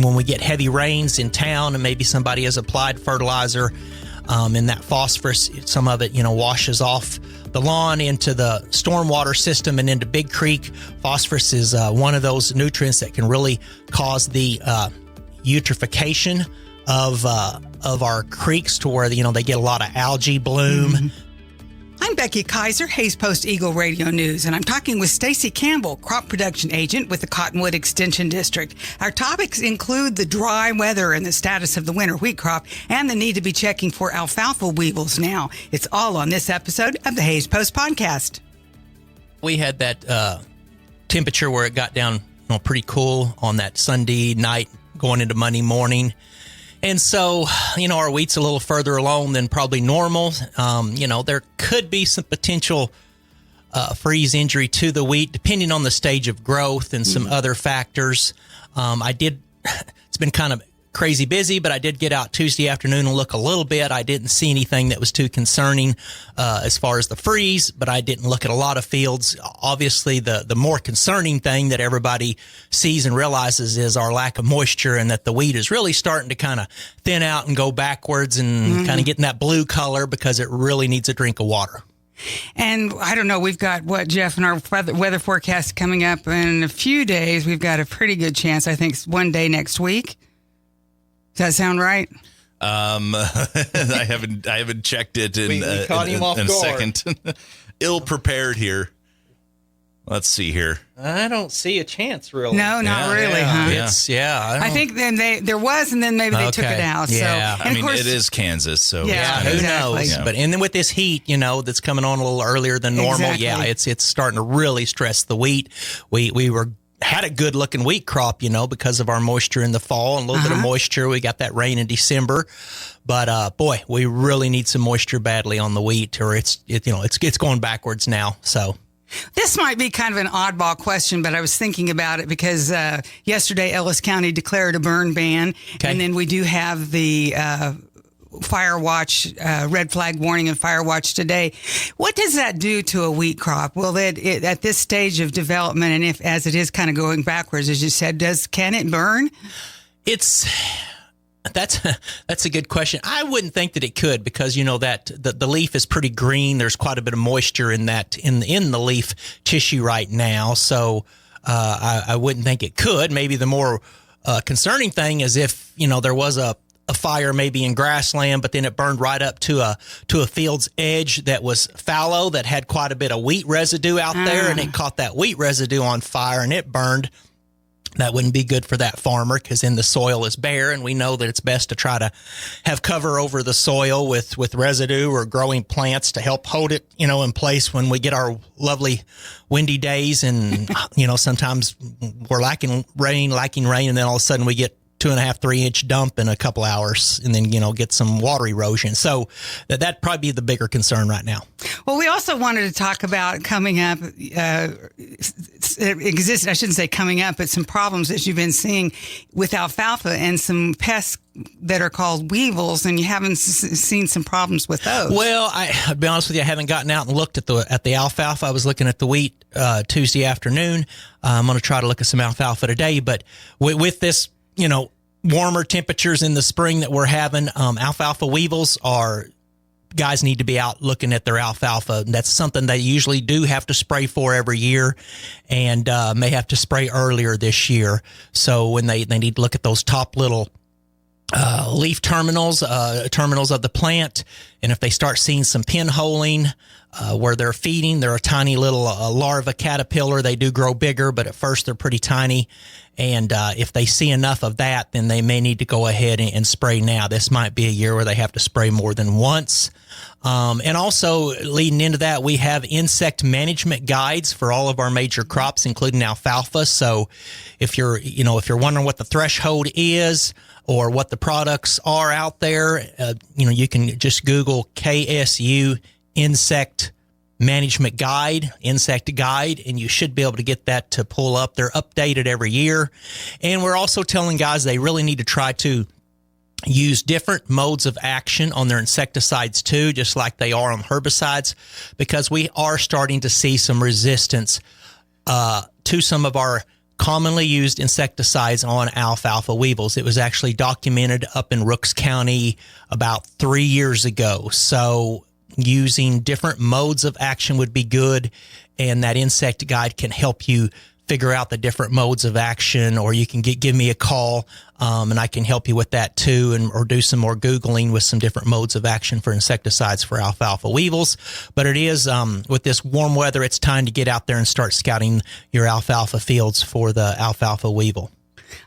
when we get heavy rains in town and maybe somebody has applied fertilizer, and that phosphorus, some of it, washes off the lawn into the stormwater system and into Big Creek. Phosphorus is one of those nutrients that can really cause the eutrophication of our creeks to where, they get a lot of algae bloom. Mm-hmm. I'm Becky Kiser, Hayes Post Eagle Radio News, and I'm talking with Stacy Campbell, crop production agent with the Cottonwood Extension District. Our topics include the dry weather and the status of the winter wheat crop and the need to be checking for alfalfa weevils now. It's all on this episode of the Hayes Post Podcast. We had that temperature where it got down pretty cool on that Sunday night going into Monday morning. And so, our wheat's a little further along than probably normal. There could be some potential freeze injury to the wheat, depending on the stage of growth and some other factors. It's been kind of crazy busy, but I did get out Tuesday afternoon and look a little bit. I didn't see anything that was too concerning as far as the freeze, but I didn't look at a lot of fields. Obviously, the more concerning thing that everybody sees and realizes is our lack of moisture, and that the wheat is really starting to kind of thin out and go backwards and kind of getting that blue color because it really needs a drink of water. And I don't know, we've got Jeff, in our weather forecast coming up in a few days. We've got a pretty good chance, I think, one day next week. Does that sound right? I haven't checked it in a second. Ill prepared here. Let's see here. I don't see a chance, really. No, not really, huh? I think then there was, and then maybe they took it out. Yeah. So, I mean, it is Kansas, so who knows? Yeah. But and then with this heat, that's coming on a little earlier than normal. Exactly. It's starting to really stress the wheat. We had a good looking wheat crop, because of our moisture in the fall and a little bit of moisture. We got that rain in December, but boy, we really need some moisture badly on the wheat, or it's going backwards now. So this might be kind of an oddball question, but I was thinking about it because yesterday Ellis County declared a burn ban, and then we do have the fire watch, red flag warning and fire watch today. What does that do to a wheat crop? Will it at this stage of development, and as it is kind of going backwards, as you said, can it burn? That's a good question. I wouldn't think that it could, because that the leaf is pretty green. There's quite a bit of moisture in the leaf tissue right now, so I wouldn't think it could. Maybe the more concerning thing is if there was a fire maybe in grassland, but then it burned right up to a field's edge that was fallow, that had quite a bit of wheat residue out there, and it caught that wheat residue on fire and it burned. That wouldn't be good for that farmer, because then the soil is bare, and we know that it's best to try to have cover over the soil with residue or growing plants to help hold it, in place when we get our lovely windy days. And, sometimes we're lacking rain, and then all of a sudden we get 2.5-3 inch dump in a couple hours, and then get some water erosion. So that'd probably be the bigger concern right now. Well, we also wanted to talk about coming up. I shouldn't say coming up, but some problems that you've been seeing with alfalfa and some pests that are called weevils, and you haven't seen some problems with those. Well, I'll be honest with you, I haven't gotten out and looked at the alfalfa. I was looking at the wheat Tuesday afternoon. I'm going to try to look at some alfalfa today, but with this, warmer temperatures in the spring that we're having, alfalfa weevils guys need to be out looking at their alfalfa. That's something they usually do have to spray for every year, and may have to spray earlier this year. So when they need to look at those top little leaf terminals of the plant, and if they start seeing some pinholing where they're feeding, they're a tiny little larva caterpillar. They do grow bigger, but at first they're pretty tiny. And if they see enough of that, then they may need to go ahead and spray now. This might be a year where they have to spray more than once. And also leading into that, we have insect management guides for all of our major crops, including alfalfa. So if you're wondering what the threshold is or what the products are out there, you can just Google KSU insect management guide, and you should be able to get that to pull up. They're updated every year. And we're also telling guys they really need to try to use different modes of action on their insecticides too, just like they are on herbicides, because we are starting to see some resistance to some of our commonly used insecticides on alfalfa weevils. It was actually documented up in Rooks County about 3 years ago. So using different modes of action would be good, and that insect guide can help you figure out the different modes of action, or you can give me a call, and I can help you with that too, or do some more Googling with some different modes of action for insecticides for alfalfa weevils. But it is, with this warm weather, it's time to get out there and start scouting your alfalfa fields for the alfalfa weevil.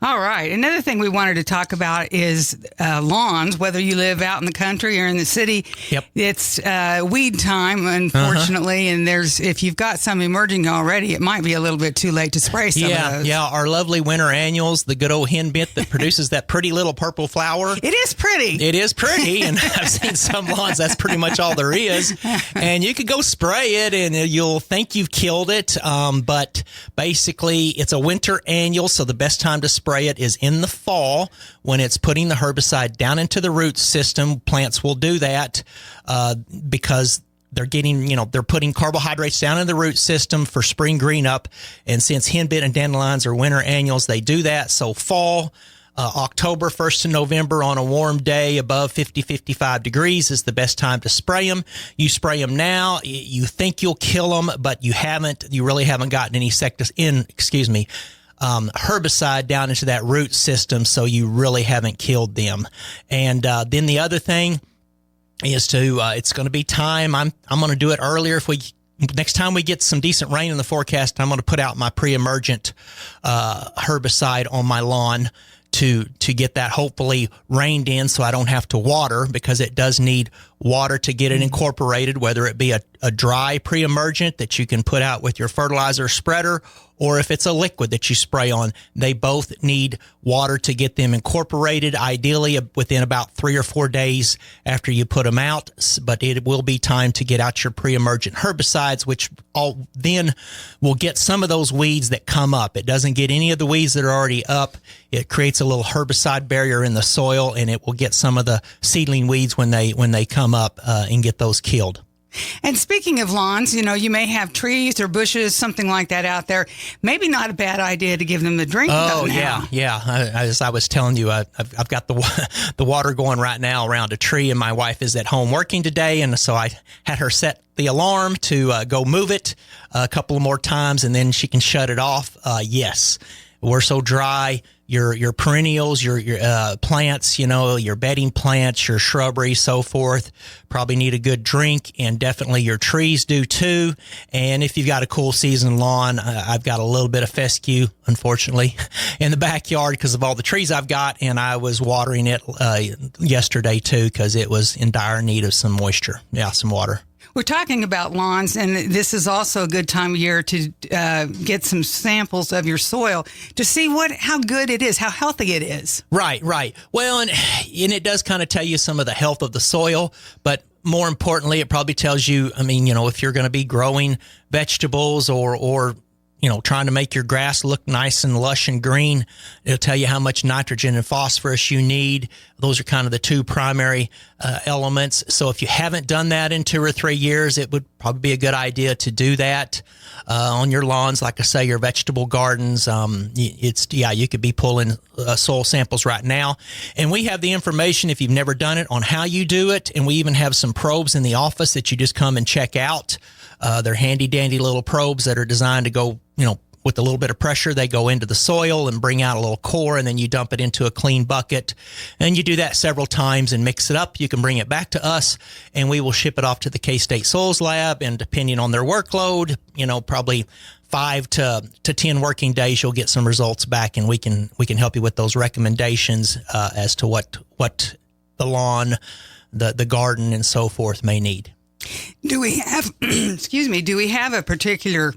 All right. Another thing we wanted to talk about is lawns, whether you live out in the country or in the city. Yep. It's weed time, unfortunately, and if you've got some emerging already, it might be a little bit too late to spray some of those. Yeah, our lovely winter annuals, the good old henbit that produces that pretty little purple flower. It is pretty. It is pretty, and I've seen some lawns, that's pretty much all there is. And you could go spray it, and you'll think you've killed it, but basically it's a winter annual, so the best time to spray it is in the fall when it's putting the herbicide down into the root system. Plants will do that because they're they're putting carbohydrates down in the root system for spring green up. And since henbit and dandelions are winter annuals, they do that. So fall, October 1st to November on a warm day above 50, 55 degrees is the best time to spray them. You spray them now, you think you'll kill them, but you really haven't gotten any herbicide down into that root system, so you really haven't killed them. And then the other thing is it's going to be time. I'm going to do it earlier. Next time we get some decent rain in the forecast, I'm going to put out my pre-emergent herbicide on my lawn to get that hopefully rained in, so I don't have to water, because it does need water to get it incorporated, whether it be a dry pre-emergent that you can put out with your fertilizer spreader, or if it's a liquid that you spray on. They both need water to get them incorporated, ideally within about 3 or 4 days after you put them out. But it will be time to get out your pre-emergent herbicides, which then will get some of those weeds that come up. It doesn't get any of the weeds that are already up. It creates a little herbicide barrier in the soil, and it will get some of the seedling weeds when they come up and get those killed. And speaking of lawns, you may have trees or bushes, something like that out there. Maybe not a bad idea to give them a drink. Oh, yeah. As I was telling you, I've got the water going right now around a tree, and my wife is at home working today, and so I had her set the alarm to go move it a couple more times, and then she can shut it off. Yes, we're so dry. Your perennials, your plants, your bedding plants, your shrubbery, so forth, probably need a good drink, and definitely your trees do too. And if you've got a cool season lawn, I've got a little bit of fescue, unfortunately, in the backyard because of all the trees I've got, and I was watering it yesterday too because it was in dire need of some moisture. Yeah, some water. We're talking about lawns, and this is also a good time of year to get some samples of your soil to see how good it is, how healthy it is. Right. Well, and it does kind of tell you some of the health of the soil, but more importantly, it probably tells you, if you're going to be growing vegetables or trying to make your grass look nice and lush and green, it'll tell you how much nitrogen and phosphorus you need. Those are kind of the two primary elements. So if you haven't done that in 2 or 3 years, it would probably be a good idea to do that on your lawns. Like I say, your vegetable gardens, you could be pulling soil samples right now. And we have the information, if you've never done it, on how you do it. And we even have some probes in the office that you just come and check out. They're handy dandy little probes that are designed to go, with a little bit of pressure, they go into the soil and bring out a little core, and then you dump it into a clean bucket. And you do that several times and mix it up. You can bring it back to us, and we will ship it off to the K-State Soils Lab. And depending on their workload, probably 5 to 10 working days, you'll get some results back, and we can help you with those recommendations as to what the lawn, the garden, and so forth may need. Do we have, do we have a particular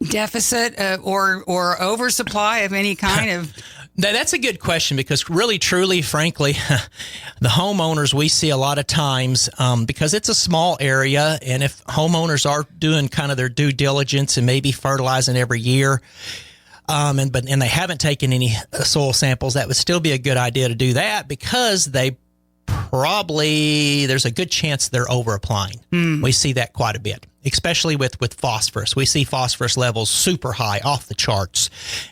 deficit or oversupply of any kind of? That's a good question, because really, truly, frankly, the homeowners we see a lot of times, because it's a small area, and if homeowners are doing kind of their due diligence and maybe fertilizing every year, and they haven't taken any soil samples, that would still be a good idea to do that, because there's a good chance they're over applying. We see that quite a bit. especially with phosphorus. We see phosphorus levels super high, off the charts.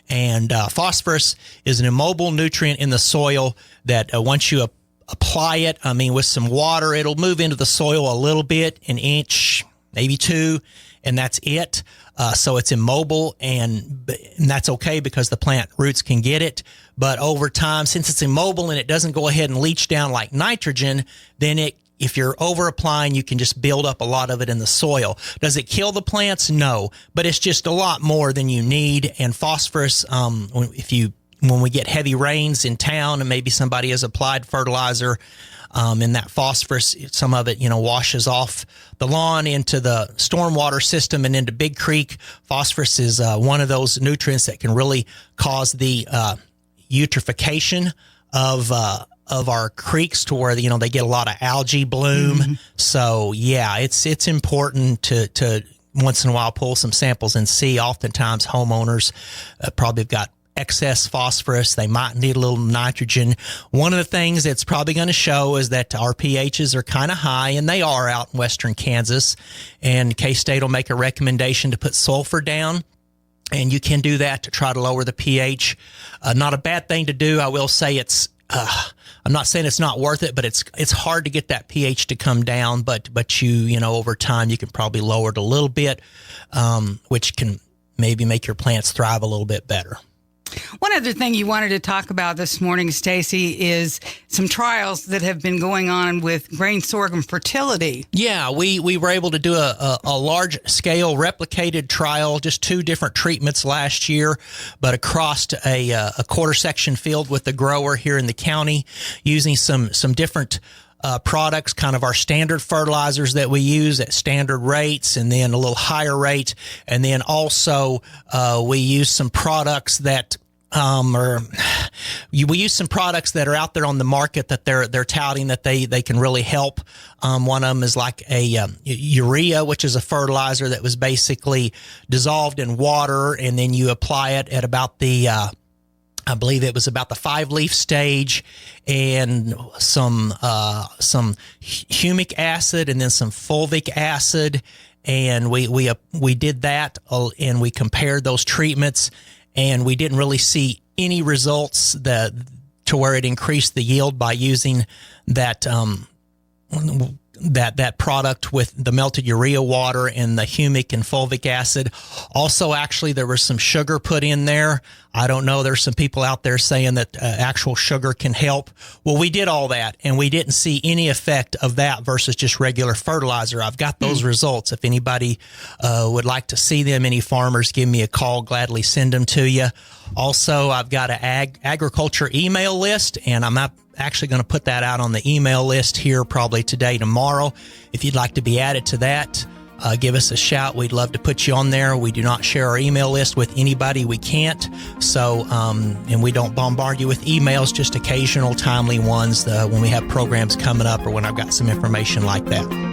And phosphorus is an immobile nutrient in the soil that once you apply it, with some water, it'll move into the soil a little bit, an inch, maybe 2, and that's it. So it's immobile, and that's okay because the plant roots can get it. But over time, since it's immobile and it doesn't go ahead and leach down like nitrogen, then if you're over applying, you can just build up a lot of it in the soil. Does it kill the plants? No, but it's just a lot more than you need. And phosphorus, when we get heavy rains in town and maybe somebody has applied fertilizer, and that phosphorus, some of it, washes off the lawn into the stormwater system and into Big Creek. Phosphorus is one of those nutrients that can really cause the eutrophication of our creeks to where, they get a lot of algae bloom. Mm-hmm. So yeah, it's important to once in a while pull some samples and see. Oftentimes homeowners probably have got excess phosphorus. They might need a little nitrogen. One of the things that's probably going to show is that our pHs are kind of high, and they are out in western Kansas. And K-State will make a recommendation to put sulfur down. And you can do that to try to lower the pH. Not a bad thing to do. I will say I'm not saying it's not worth it, but it's hard to get that pH to come down. But over time you can probably lower it a little bit, which can maybe make your plants thrive a little bit better. One other thing you wanted to talk about this morning, Stacy, is some trials that have been going on with grain sorghum fertility. Yeah, we were able to do a large-scale replicated trial, just 2 different treatments last year, but across a quarter-section field with the grower here in the county, using some different products, kind of our standard fertilizers that we use at standard rates, and then a little higher rate. And then also we use some products that we use some products that are out there on the market that they're touting that they can really help. One of them is like a urea, which is a fertilizer that was basically dissolved in water, and then you apply it at about the I believe it was about the 5-leaf stage, and some humic acid, and then some fulvic acid, and we did that, and we compared those treatments, and we didn't really see any results to where it increased the yield by using that product with the melted urea water and the humic and fulvic acid. Also, actually, there was some sugar put in there. I don't know. There's some people out there saying that actual sugar can help. Well, we did all that, and we didn't see any effect of that versus just regular fertilizer. I've got those results. If anybody would like to see them, any farmers, give me a call. Gladly send them to you. Also, I've got an agriculture email list, and I'm actually going to put that out on the email list here probably today, tomorrow. If you'd like to be added to that, give us a shout. We'd love to put you on there. We do not share our email list with anybody we can't. So, and we don't bombard you with emails, just occasional timely ones when we have programs coming up or when I've got some information like that.